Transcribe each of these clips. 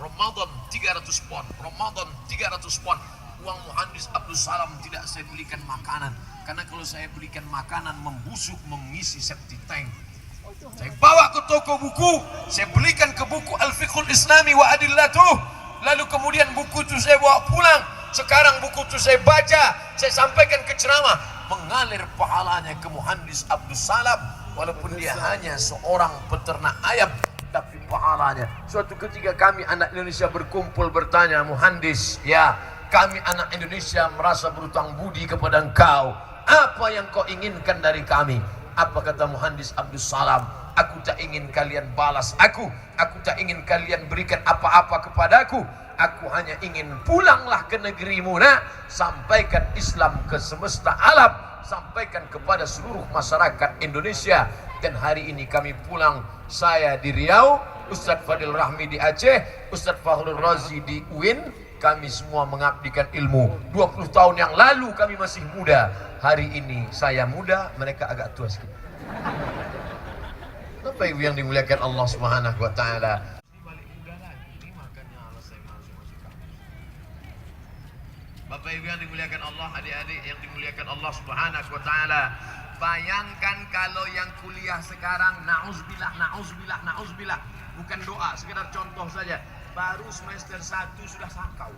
Ramadan 300 pon, Ramadan 300 pon. Uang Muhandis Abdul Salam tidak saya belikan makanan, karena kalau saya belikan makanan membusuk, mengisi septic tank. Saya bawa ke toko buku, saya belikan ke buku Al-Fiqhul Islami wa Adillatuh. Lalu kemudian buku itu saya bawa pulang. Sekarang buku itu saya baca, saya sampaikan ke ceramah. Mengalir pahalanya ke Muhandis Abdul Salam, walaupun dia hanya seorang peternak ayam, tapi pahalanya. Suatu ketika kami anak Indonesia berkumpul bertanya, Muhandis, ya kami anak Indonesia merasa berutang budi kepada engkau. Apa yang kau inginkan dari kami? Apa kata Muhandis Abdul Salam? Aku tak ingin kalian balas aku tak ingin kalian berikan apa-apa kepadaku. Aku hanya ingin pulanglah ke negerimu, nak. Sampaikan Islam ke semesta alam, sampaikan kepada seluruh masyarakat Indonesia. Dan hari ini kami pulang, saya di Riau, Ustadz Fadil Rahmi di Aceh, Ustadz Fakhrul Razi di UIN. Kami semua mengabdikan ilmu. 20 tahun yang lalu kami masih muda. Hari ini saya muda, mereka agak tua sedikit. Bapak Ibu yang dimuliakan Allah Subhanahu wa taala. Bapak Ibu yang dimuliakan Allah, adik-adik yang dimuliakan Allah Subhanahu wa taala. Bayangkan kalau yang kuliah sekarang, na'udzubillah, bukan doa, sekedar contoh saja. Baru semester 1 sudah sakau.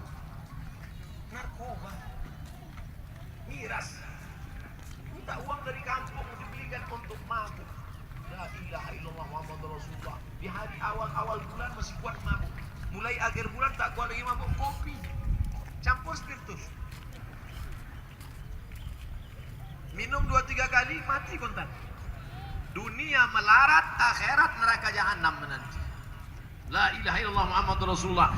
Narkoba. Miras. Minta uang dari kampung dibelikan untuk mabuk. La ilaha illallah Muhammadur Rasulullah. Di hari awal-awal bulan masih kuat mabuk. Mulai akhir bulan tak kuat lagi mabuk, kopi. Campur spiritus. Minum 2-3 kali mati kontan. Dunia melarat, akhirat neraka jahanam menanti. La ilaha illallah Muhammadur Rasulullah.